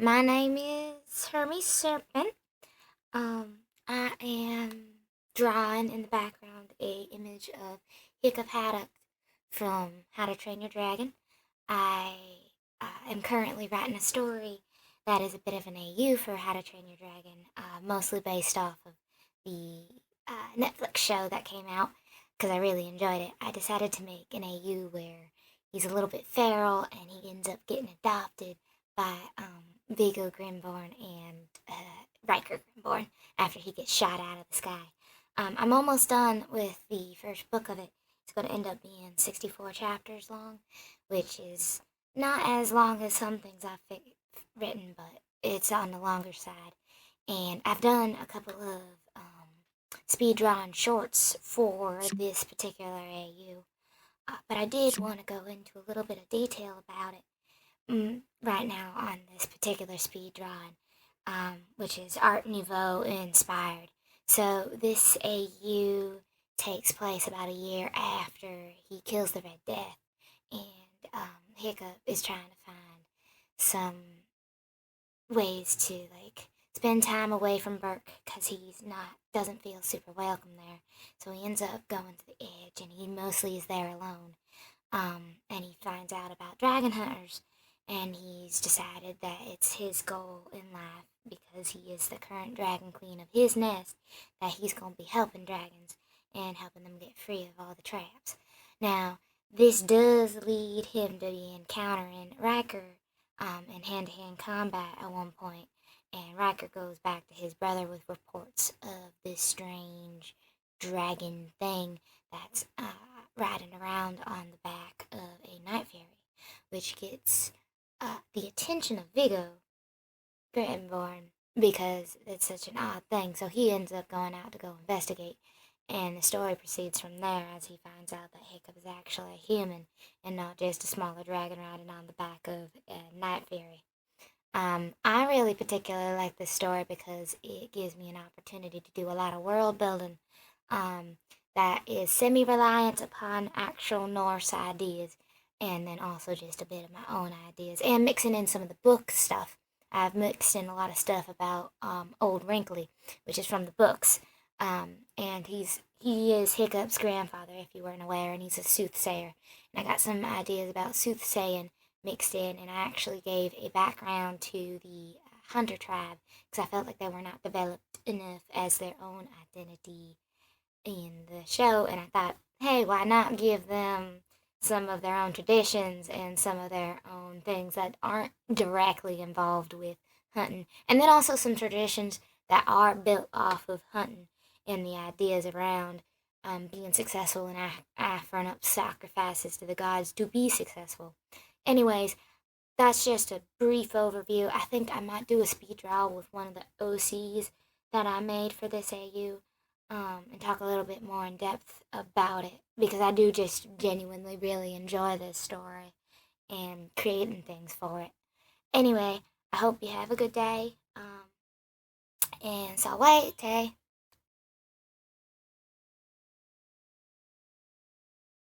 My name is Hermes Serpent. I am drawing in the background a image of Hiccup from How to Train Your Dragon. I am currently writing a story that is a bit of an AU for How to Train Your Dragon, mostly based off of the Netflix show that came out because I really enjoyed it. I decided to make an AU where he's a little bit feral and he ends up getting adopted by Vigo Grimborn and Riker Grimborn after he gets shot out of the sky. I'm almost done with the first book of it. It's going to end up being 64 chapters long, which is not as long as some things I've written, but it's on the longer side. And I've done a couple of speed drawing shorts for this particular AU, but I did want to go into a little bit of detail about it right now on this particular speed drawing, which is Art Nouveau inspired. So this AU takes place about a year after he kills the Red Death, and Hiccup is trying to find some ways to spend time away from Burke because he's not doesn't feel super welcome there. So he ends up going to the edge, and he mostly is there alone. And he finds out about dragon hunters, and he's decided that it's his goal in life because he is the current dragon queen of his nest that he's going to be helping dragons and helping them get free of all the traps. Now, this does lead him to be encountering Riker in hand-to-hand combat at one point, and Riker goes back to his brother with reports of this strange dragon thing that's riding around on the back of a night fairy, which gets the attention of Vigo Grimborn because it's such an odd thing. So he ends up going out to go investigate, and the story proceeds from there as he finds out that Hiccup is actually a human and not just a smaller dragon riding on the back of a night fairy. I really particularly like this story because it gives me an opportunity to do a lot of world building that is semi-reliant upon actual Norse ideas, and then also just a bit of my own ideas, and mixing in some of the book stuff. I've mixed in a lot of stuff about Old Wrinkly, which is from the books, and he is Hiccup's grandfather, if you weren't aware, and he's a soothsayer. And I got some ideas about soothsaying mixed in, and I actually gave a background to the Hunter tribe because I felt like they were not developed enough as their own identity in the show, and I thought, hey, why not give them some of their own traditions and some of their own things that aren't directly involved with hunting, and then also some traditions that are built off of hunting and the ideas around being successful and offering up sacrifices to the gods to be successful. Anyways, that's just a brief overview. I think I might do a speed draw with one of the OCs that I made for this AU, and talk a little bit more in depth about it because I do just genuinely really enjoy this story and creating things for it. Anyway, I hope you have a good day. And so wait, hey.